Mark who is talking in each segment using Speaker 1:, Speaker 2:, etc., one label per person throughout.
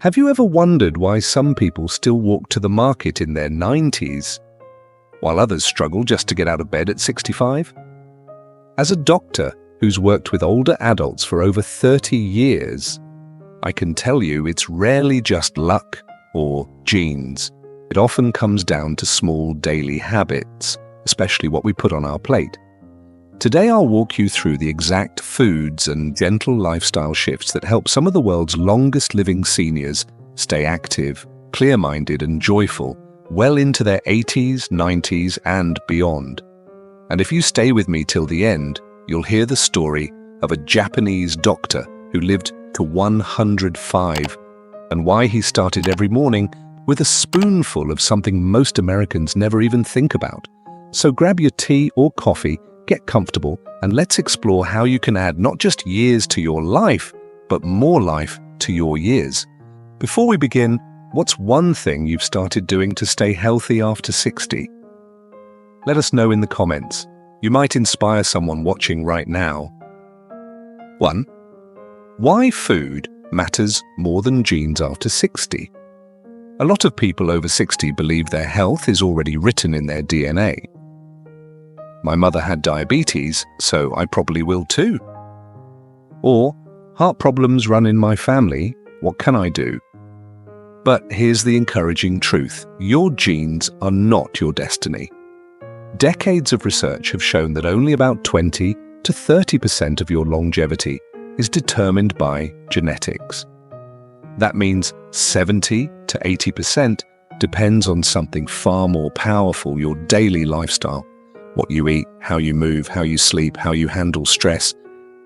Speaker 1: Have you ever wondered why some people still walk to the market in their 90s, while others struggle just to get out of bed at 65? As a doctor who's worked with older adults for over 30 years, I can tell you it's rarely just luck or genes. It often comes down to small daily habits, especially what we put on our plate. Today I'll walk you through the exact foods and gentle lifestyle shifts that help some of the world's longest living seniors stay active, clear-minded and joyful well into their 80s, 90s and beyond. And if you stay with me till the end, you'll hear the story of a Japanese doctor who lived to 105 and why he started every morning with a spoonful of something most Americans never even think about. So grab your tea or coffee, get comfortable, and let's explore how you can add not just years to your life, but more life to your years. Before we begin, what's one thing you've started doing to stay healthy after 60? Let us know in the comments. You might inspire someone watching right now. 1. Why food matters more than genes after 60. A lot of people over 60 believe their health is already written in their DNA. My mother had diabetes, so I probably will too. Or, heart problems run in my family, what can I do? But here's the encouraging truth. Your genes are not your destiny. Decades of research have shown that only about 20 to 30% of your longevity is determined by genetics. That means 70 to 80% depends on something far more powerful, your daily lifestyle. What you eat, how you move, how you sleep, how you handle stress.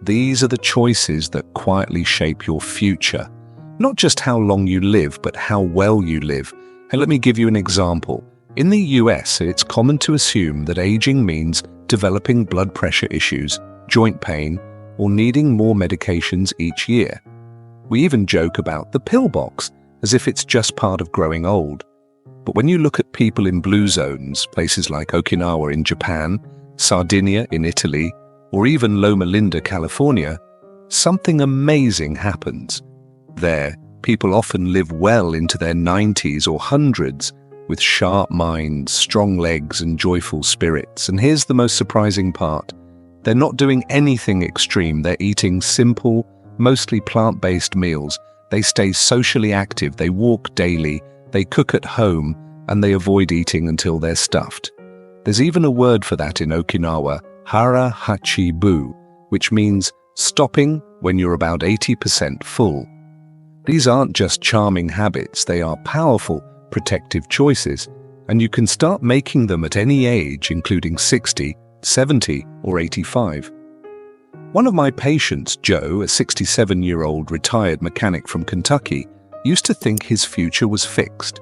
Speaker 1: These are the choices that quietly shape your future. Not just how long you live, but how well you live. And let me give you an example. In the US, it's common to assume that aging means developing blood pressure issues, joint pain, or needing more medications each year. We even joke about the pill box, as if it's just part of growing old. But when you look at people in blue zones, places like Okinawa in Japan, Sardinia in Italy, or even Loma Linda, California, something amazing happens. There, people often live well into their 90s or hundreds, with sharp minds, strong legs, and joyful spirits. And here's the most surprising part. They're not doing anything extreme. They're eating simple, mostly plant-based meals. They stay socially active, they walk daily, they cook at home, and they avoid eating until they're stuffed. There's even a word for that in Okinawa, hara hachi bu, which means stopping when you're about 80% full. These aren't just charming habits, they are powerful, protective choices, and you can start making them at any age, including 60, 70, or 85. One of my patients, Joe, a 67-year-old retired mechanic from Kentucky, used to think his future was fixed.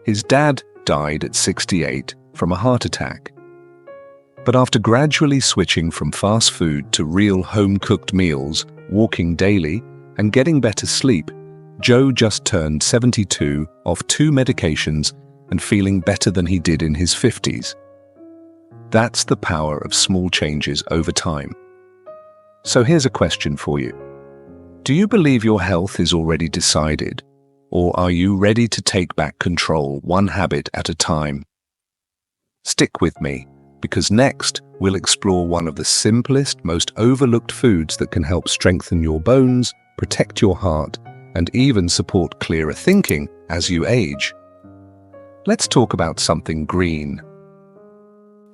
Speaker 1: His dad died at 68 from a heart attack. But after gradually switching from fast food to real home-cooked meals, walking daily, and getting better sleep, Joe just turned 72 off 2 medications and feeling better than he did in his 50s. That's the power of small changes over time. So here's a question for you. Do you believe your health is already decided, or are you ready to take back control one habit at a time? Stick with me, because next we'll explore one of the simplest, most overlooked foods that can help strengthen your bones, protect your heart, and even support clearer thinking as you age. Let's talk about something green.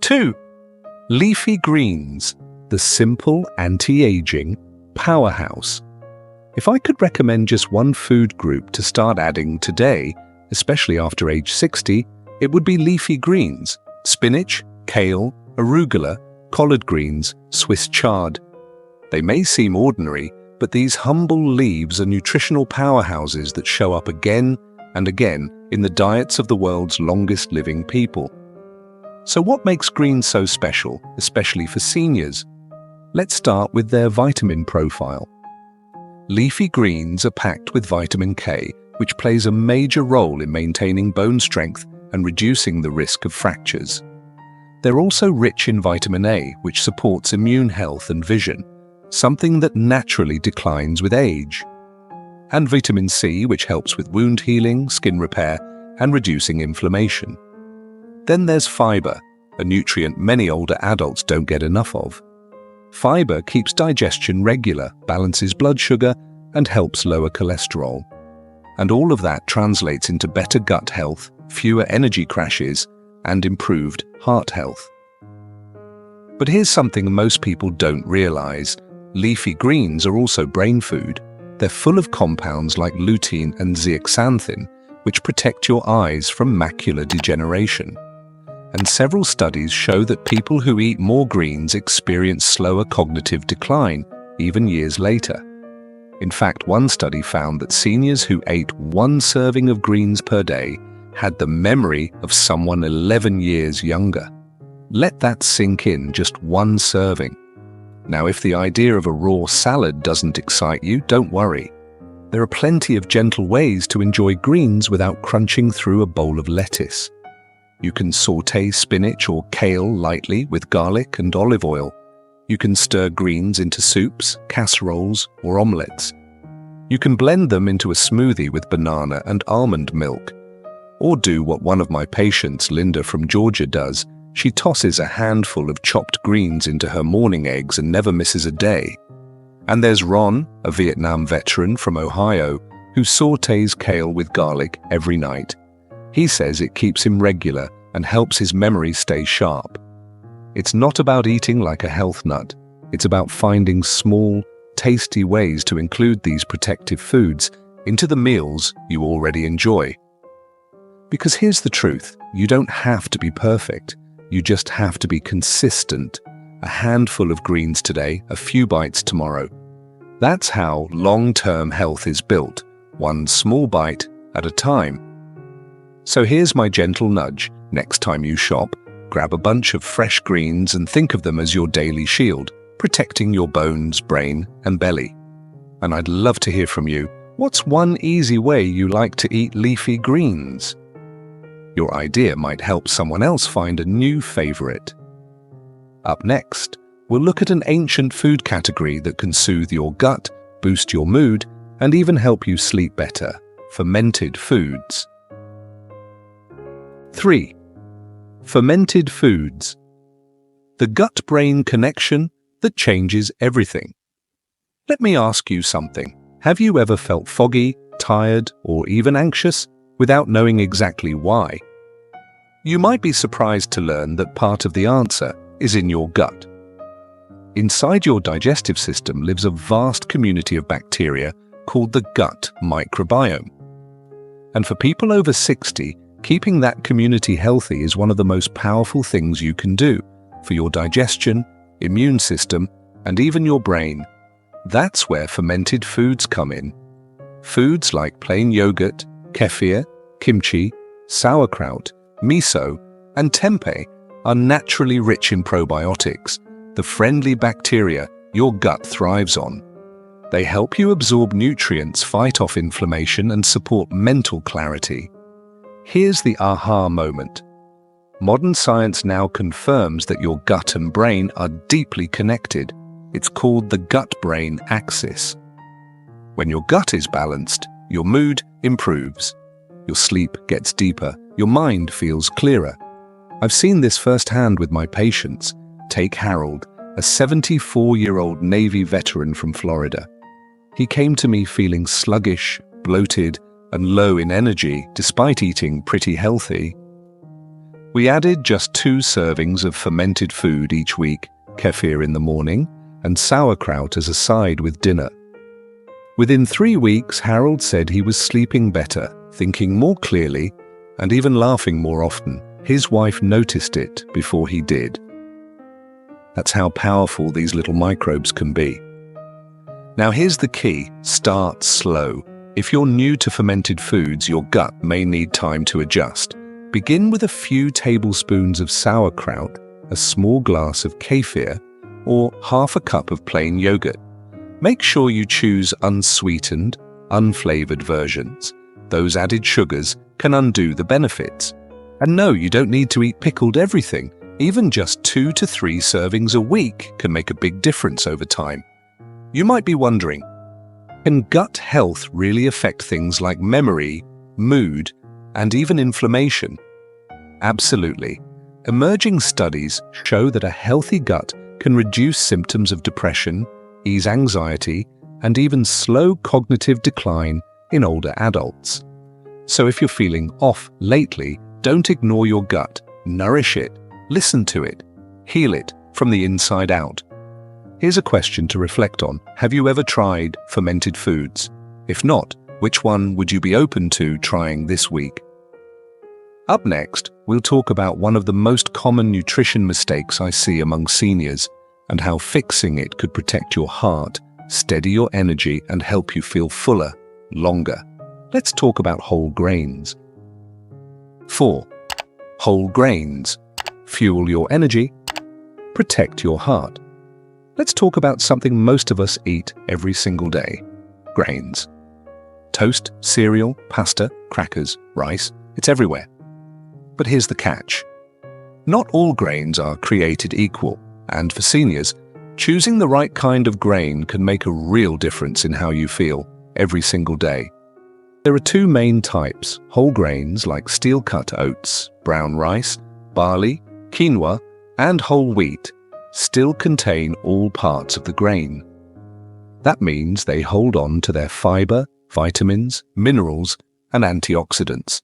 Speaker 1: 2. Leafy greens, the simple anti-aging powerhouse. If I could recommend just one food group to start adding today, especially after age 60, it would be leafy greens: spinach, kale, arugula, collard greens, Swiss chard. They may seem ordinary, but these humble leaves are nutritional powerhouses that show up again and again in the diets of the world's longest living people. So what makes greens so special, especially for seniors? Let's start with their vitamin profile. Leafy greens are packed with vitamin K, which plays a major role in maintaining bone strength and reducing the risk of fractures. They're also rich in vitamin A, which supports immune health and vision, something that naturally declines with age. and vitamin C, which helps with wound healing, skin repair, and reducing inflammation. Then there's fiber, a nutrient many older adults don't get enough of. Fiber keeps digestion regular, balances blood sugar, and helps lower cholesterol. And all of that translates into better gut health, fewer energy crashes, and improved heart health. But here's something most people don't realize. Leafy greens are also brain food. They're full of compounds like lutein and zeaxanthin, which protect your eyes from macular degeneration. And several studies show that people who eat more greens experience slower cognitive decline, even years later. In fact, one study found that seniors who ate 1 serving of greens per day had the memory of someone 11 years younger. Let that sink in, just 1 serving. Now, if the idea of a raw salad doesn't excite you, don't worry. There are plenty of gentle ways to enjoy greens without crunching through a bowl of lettuce. You can sauté spinach or kale lightly with garlic and olive oil. You can stir greens into soups, casseroles, or omelettes. You can blend them into a smoothie with banana and almond milk. Or do what one of my patients, Linda from Georgia, does. She tosses a handful of chopped greens into her morning eggs and never misses a day. And there's Ron, a Vietnam veteran from Ohio, who sautés kale with garlic every night. He says it keeps him regular and helps his memory stay sharp. It's not about eating like a health nut. It's about finding small, tasty ways to include these protective foods into the meals you already enjoy. Because here's the truth, you don't have to be perfect. You just have to be consistent. A handful of greens today, a few bites tomorrow. That's how long-term health is built, one small bite at a time. So here's my gentle nudge. Next time you shop, grab a bunch of fresh greens and think of them as your daily shield, protecting your bones, brain, and belly. And I'd love to hear from you. What's one easy way you like to eat leafy greens? Your idea might help someone else find a new favorite. Up next, we'll look at an ancient food category that can soothe your gut, boost your mood, and even help you sleep better: fermented foods. 3. Fermented foods. The gut-brain connection that changes everything. Let me ask you something. Have you ever felt foggy, tired, or even anxious without knowing exactly why? You might be surprised to learn that part of the answer is in your gut. Inside your digestive system lives a vast community of bacteria called the gut microbiome. And for people over 60, keeping that community healthy is one of the most powerful things you can do for your digestion, immune system, and even your brain. That's where fermented foods come in. Foods like plain yogurt, kefir, kimchi, sauerkraut, miso, and tempeh are naturally rich in probiotics, the friendly bacteria your gut thrives on. They help you absorb nutrients, fight off inflammation, and support mental clarity. Here's the aha moment. Modern science now confirms that your gut and brain are deeply connected. It's called the gut-brain axis. When your gut is balanced, your mood improves. Your sleep gets deeper. Your mind feels clearer. I've seen this firsthand with my patients. Take Harold, a 74-year-old Navy veteran from Florida. He came to me feeling sluggish, bloated, and low in energy despite eating pretty healthy. We added just 2 servings of fermented food each week, kefir in the morning and sauerkraut as a side with dinner. Within 3 weeks, Harold said he was sleeping better, thinking more clearly, and even laughing more often. His wife noticed it before he did. That's how powerful these little microbes can be. Now here's the key: start slow. If you're new to fermented foods, your gut may need time to adjust. Begin with a few tablespoons of sauerkraut, a small glass of kefir, or half a cup of plain yogurt. Make sure you choose unsweetened, unflavored versions. Those added sugars can undo the benefits. And no, you don't need to eat pickled everything. Even just 2 to 3 servings a week can make a big difference over time. You might be wondering, Can gut health really affect things like memory, mood, and even inflammation? Absolutely. Emerging studies show that a healthy gut can reduce symptoms of depression, ease anxiety, and even slow cognitive decline in older adults. So if you're feeling off lately, don't ignore your gut. Nourish it, listen to it, heal it from the inside out. Here's a question to reflect on. Have you ever tried fermented foods? If not, which one would you be open to trying this week? Up next, we'll talk about one of the most common nutrition mistakes I see among seniors and how fixing it could protect your heart, steady your energy, and help you feel fuller, longer. Let's talk about whole grains. 4. Whole grains. Fuel your energy, protect your heart. Let's talk about something most of us eat every single day. Grains. Toast, cereal, pasta, crackers, rice, it's everywhere. But here's the catch. Not all grains are created equal, and for seniors, choosing the right kind of grain can make a real difference in how you feel every single day. There are two main types: whole grains like steel-cut oats, brown rice, barley, quinoa, and whole wheat still contain all parts of the grain. That means they hold on to their fiber, vitamins, minerals, and antioxidants.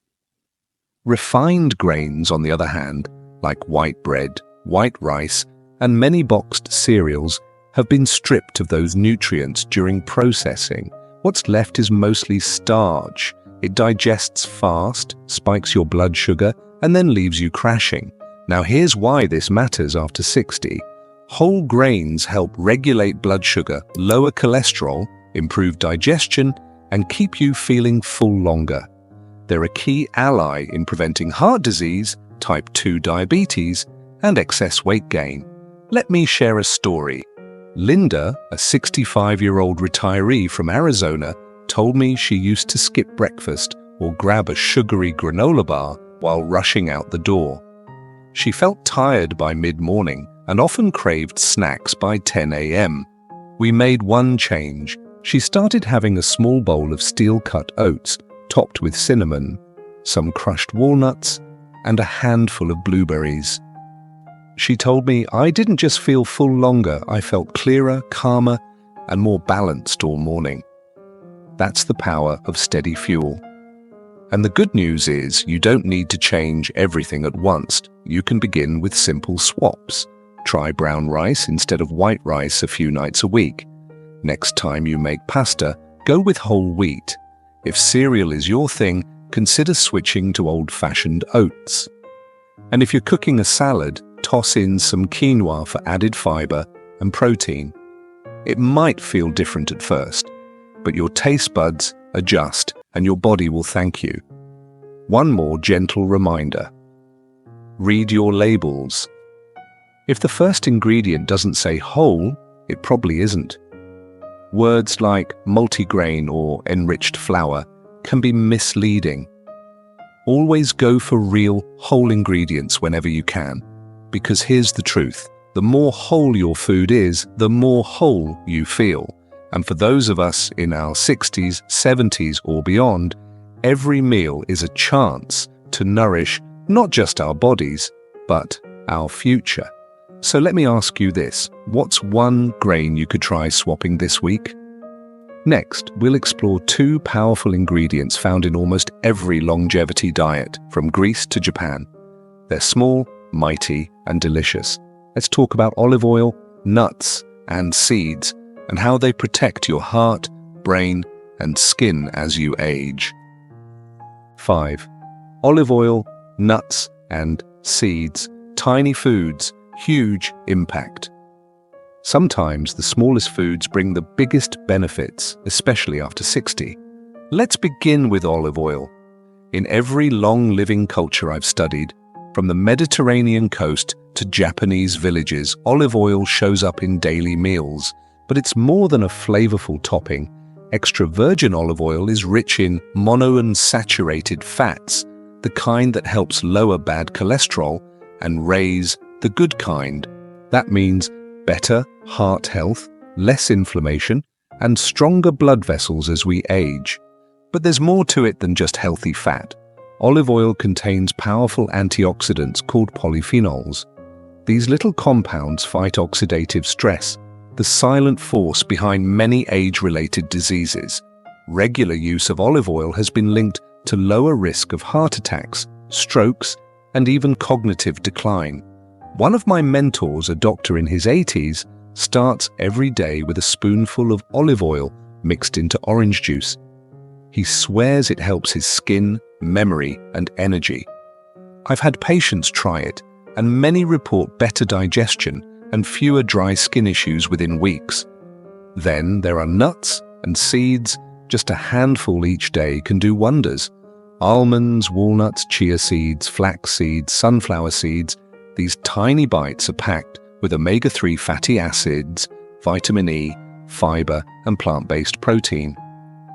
Speaker 1: Refined grains, on the other hand, like white bread, white rice, and many boxed cereals, have been stripped of those nutrients during processing. What's left is mostly starch. It digests fast, spikes your blood sugar, and then leaves you crashing. Now here's why this matters after 60. Whole grains help regulate blood sugar, lower cholesterol, improve digestion, and keep you feeling full longer. They're a key ally in preventing heart disease, type 2 diabetes, and excess weight gain. Let me share a story. Linda, a 65-year-old retiree from Arizona, told me she used to skip breakfast or grab a sugary granola bar while rushing out the door. She felt tired by mid-morning and often craved snacks by 10 a.m. We made one change. She started having a small bowl of steel-cut oats topped with cinnamon, some crushed walnuts, and a handful of blueberries. She told me, "I didn't just feel full longer, I felt clearer, calmer, and more balanced all morning." That's the power of steady fuel. And the good news is you don't need to change everything at once. You can begin with simple swaps. Try brown rice instead of white rice a few nights a week. Next time you make pasta, go with whole wheat. If cereal is your thing, consider switching to old-fashioned oats. And if you're cooking a salad, toss in some quinoa for added fiber and protein. It might feel different at first, but your taste buds adjust and your body will thank you. One more gentle reminder. Read your labels. If the first ingredient doesn't say whole, it probably isn't. Words like multigrain or enriched flour can be misleading. Always go for real, whole ingredients whenever you can, because here's the truth. The more whole your food is, the more whole you feel. And for those of us in our 60s, 70s, or beyond, every meal is a chance to nourish not just our bodies, but our future. So let me ask you this. What's one grain you could try swapping this week? Next, we'll explore two powerful ingredients found in almost every longevity diet, from Greece to Japan. They're small, mighty, and delicious. Let's talk about olive oil, nuts, and seeds, and how they protect your heart, brain, and skin as you age. 5. Olive oil, nuts, and seeds. Tiny foods, huge impact. Sometimes the smallest foods bring the biggest benefits, especially after 60. Let's begin with olive oil. In every long-living culture I've studied, from the Mediterranean coast to Japanese villages, olive oil shows up in daily meals. But it's more than a flavorful topping. Extra virgin olive oil is rich in monounsaturated fats, the kind that helps lower bad cholesterol and raise the good kind. That means better heart health, less inflammation, and stronger blood vessels as we age. But there's more to it than just healthy fat. Olive oil contains powerful antioxidants called polyphenols. These little compounds fight oxidative stress, the silent force behind many age-related diseases. Regular use of olive oil has been linked to lower risk of heart attacks, strokes, and even cognitive decline. One of my mentors, a doctor in his 80s, starts every day with a spoonful of olive oil mixed into orange juice. He swears it helps his skin, memory, and energy. I've had patients try it, and many report better digestion and fewer dry skin issues within weeks. Then there are nuts and seeds. Just a handful each day can do wonders. Almonds, walnuts, chia seeds, flax seeds, sunflower seeds. These tiny bites are packed with omega-3 fatty acids, vitamin E, fiber, and plant-based protein.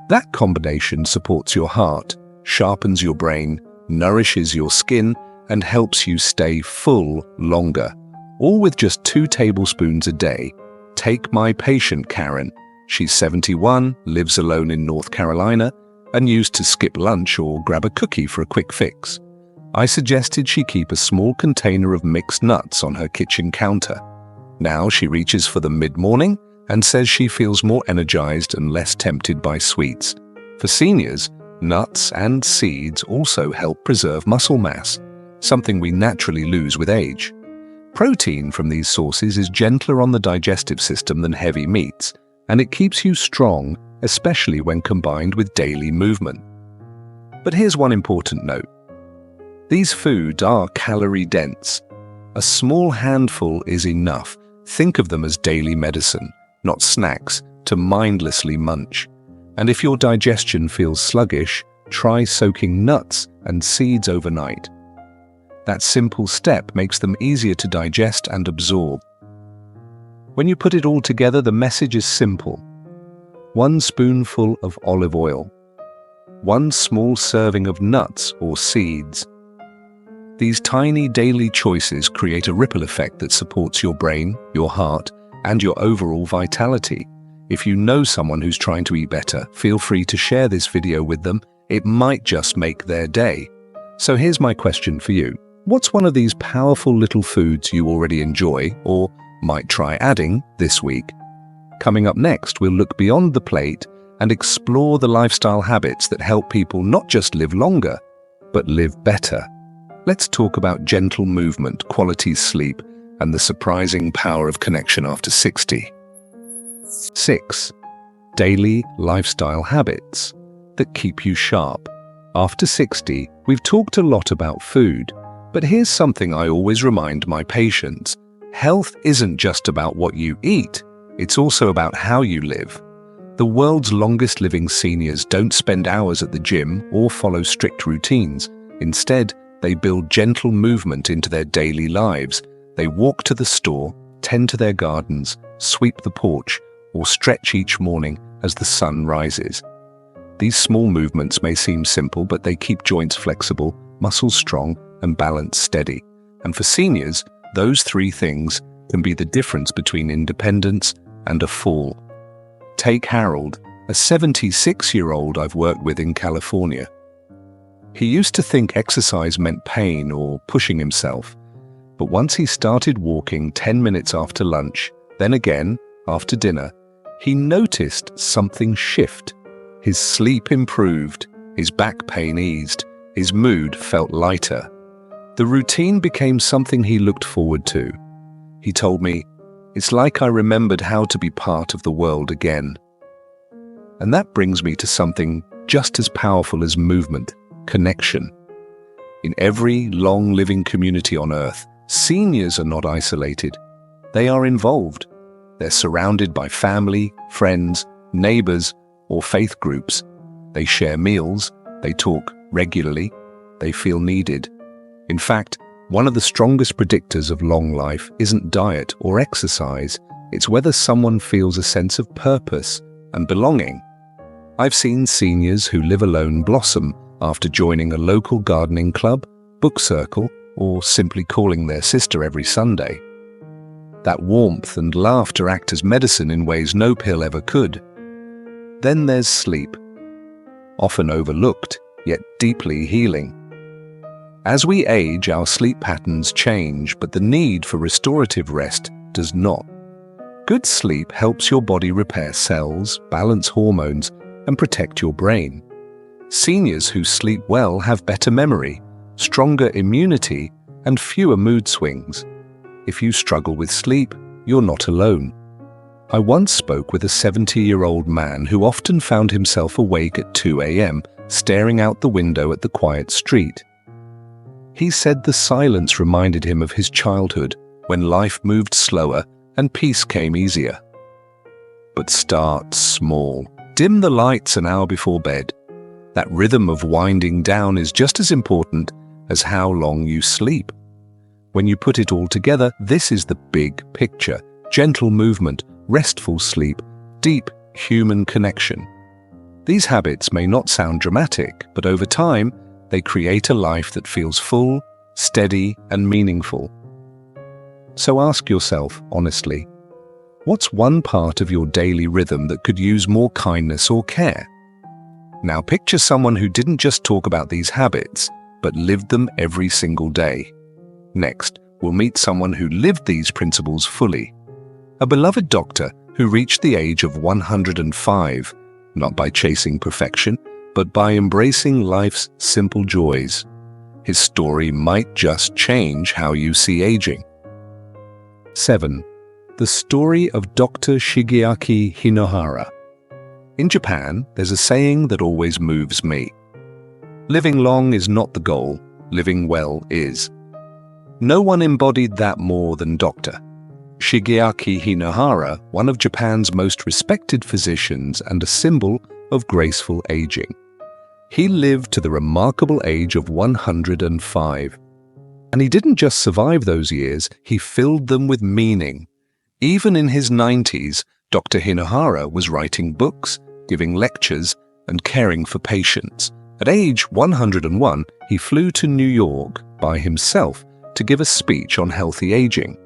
Speaker 1: That combination supports your heart, sharpens your brain, nourishes your skin, and helps you stay full longer. All with just 2 tablespoons a day. Take my patient Karen. She's 71, lives alone in North Carolina, and used to skip lunch or grab a cookie for a quick fix. I suggested she keep a small container of mixed nuts on her kitchen counter. Now she reaches for them mid-morning and says she feels more energized and less tempted by sweets. For seniors, nuts and seeds also help preserve muscle mass, something we naturally lose with age. Protein from these sources is gentler on the digestive system than heavy meats, and it keeps you strong, especially when combined with daily movement. But here's one important note. These foods are calorie-dense. A small handful is enough. Think of them as daily medicine, not snacks to mindlessly munch. And if your digestion feels sluggish, try soaking nuts and seeds overnight. That simple step makes them easier to digest and absorb. When you put it all together, the message is simple. 1 spoonful of olive oil, 1 small serving of nuts or seeds. These tiny daily choices create a ripple effect that supports your brain, your heart, and your overall vitality. If you know someone who's trying to eat better, feel free to share this video with them. It might just make their day. So here's my question for you. What's one of these powerful little foods you already enjoy or might try adding this week? Coming up next, we'll look beyond the plate and explore the lifestyle habits that help people not just live longer, but live better. Let's talk about gentle movement, quality sleep, and the surprising power of connection after 60. 6. Daily lifestyle habits that keep you sharp. After 60, we've talked a lot about food, but here's something I always remind my patients. Health isn't just about what you eat, it's also about how you live. The world's longest living seniors don't spend hours at the gym or follow strict routines. Instead, they build gentle movement into their daily lives. They walk to the store, tend to their gardens, sweep the porch, or stretch each morning as the sun rises. These small movements may seem simple, but they keep joints flexible, muscles strong, and balance steady. And for seniors, those 3 things can be the difference between independence and a fall. Take Harold, a 76-year-old I've worked with in California. He used to think exercise meant pain or pushing himself, but once he started walking 10 minutes after lunch, then again after dinner, he noticed something shift. His sleep improved, his back pain eased, his mood felt lighter. The routine became something he looked forward to. He told me, "It's like I remembered how to be part of the world again." And that brings me to something just as powerful as movement, connection. In every long-living community on Earth, seniors are not isolated. They are involved. They're surrounded by family, friends, neighbors, or faith groups. They share meals, they talk regularly, they feel needed. In fact, one of the strongest predictors of long life isn't diet or exercise, it's whether someone feels a sense of purpose and belonging. I've seen seniors who live alone blossom after joining a local gardening club, book circle, or simply calling their sister every Sunday. That warmth and laughter act as medicine in ways no pill ever could. Then there's sleep, often overlooked, yet deeply healing. As we age, our sleep patterns change, but the need for restorative rest does not. Good sleep helps your body repair cells, balance hormones, and protect your brain. Seniors who sleep well have better memory, stronger immunity, and fewer mood swings. If you struggle with sleep, you're not alone. I once spoke with a 70-year-old man who often found himself awake at 2 a.m., staring out the window at the quiet street. He said the silence reminded him of his childhood, when life moved slower and peace came easier. But start small. Dim the lights an hour before bed. That rhythm of winding down is just as important as how long you sleep. When you put it all together, this is the big picture: gentle movement, restful sleep, deep human connection. These habits may not sound dramatic, but over time, they create a life that feels full, steady, and meaningful. So ask yourself, honestly, what's one part of your daily rhythm that could use more kindness or care? Now picture someone who didn't just talk about these habits, but lived them every single day. Next, we'll meet someone who lived these principles fully. A beloved doctor who reached the age of 105, not by chasing perfection, but by embracing life's simple joys. His story might just change how you see aging. 7. The story of Dr. Shigeaki Hinohara. In Japan, there's a saying that always moves me. Living long is not the goal, living well is. No one embodied that more than Dr. Shigeaki Hinohara, one of Japan's most respected physicians and a symbol of graceful aging. He lived to the remarkable age of 105. And he didn't just survive those years, he filled them with meaning. Even in his 90s, Dr. Hinohara was writing books, giving lectures, and caring for patients. At age 101, he flew to New York by himself to give a speech on healthy aging.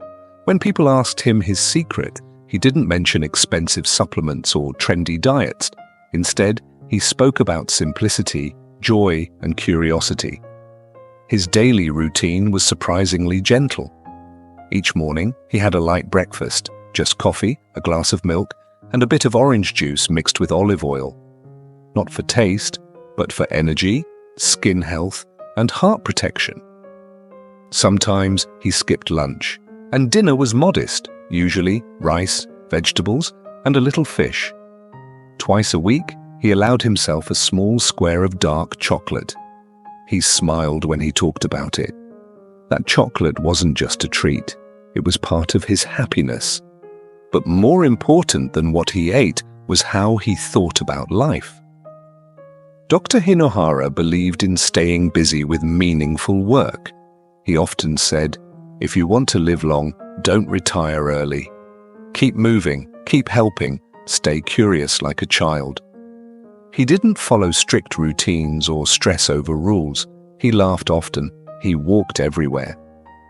Speaker 1: When people asked him his secret, he didn't mention expensive supplements or trendy diets. Instead, he spoke about simplicity, joy, and curiosity. His daily routine was surprisingly gentle. Each morning, he had a light breakfast, just coffee, a glass of milk, and a bit of orange juice mixed with olive oil. Not for taste, but for energy, skin health, and heart protection. Sometimes he skipped lunch, and dinner was modest, usually rice, vegetables, and a little fish. Twice a week, he allowed himself a small square of dark chocolate. He smiled when he talked about it. That chocolate wasn't just a treat, it was part of his happiness. But more important than what he ate was how he thought about life. Dr. Hinohara believed in staying busy with meaningful work. He often said, "If you want to live long, don't retire early. Keep moving, keep helping, stay curious like a child." He didn't follow strict routines or stress over rules. He laughed often, he walked everywhere,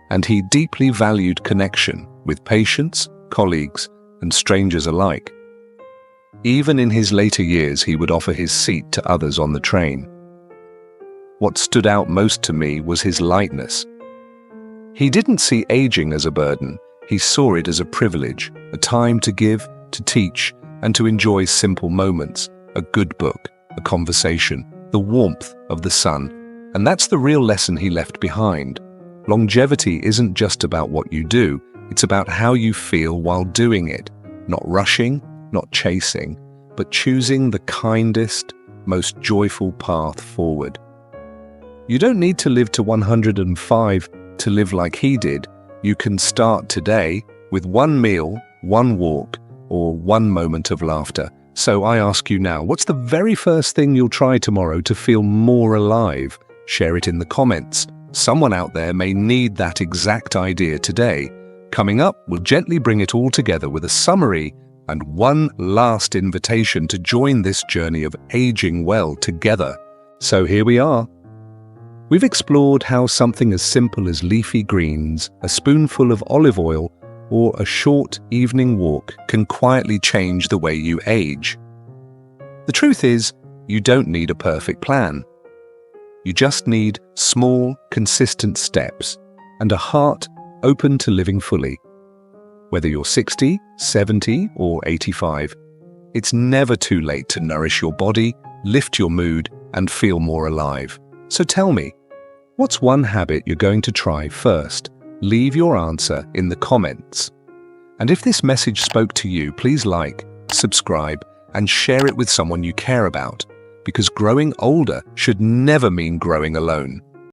Speaker 1: and he deeply valued connection with patients, colleagues, and strangers alike. Even in his later years, he would offer his seat to others on the train. What stood out most to me was his lightness. He didn't see aging as a burden, he saw it as a privilege, a time to give, to teach, and to enjoy simple moments. A good book, a conversation, the warmth of the sun. And that's the real lesson he left behind. Longevity isn't just about what you do, it's about how you feel while doing it. Not rushing, not chasing, but choosing the kindest, most joyful path forward. You don't need to live to 105 to live like he did. You can start today with one meal, one walk, or one moment of laughter. So I ask you now, what's the very first thing you'll try tomorrow to feel more alive? Share it in the comments. Someone out there may need that exact idea today. Coming up, we'll gently bring it all together with a summary and one last invitation to join this journey of aging well together. So here we are. We've explored how something as simple as leafy greens, a spoonful of olive oil, or a short evening walk can quietly change the way you age. The truth is, you don't need a perfect plan. You just need small, consistent steps and a heart open to living fully. Whether you're 60, 70, or 85, it's never too late to nourish your body, lift your mood, and feel more alive. So tell me, what's one habit you're going to try first? Leave your answer in the comments. And if this message spoke to you, please like, subscribe, and share it with someone you care about, because growing older should never mean growing alone.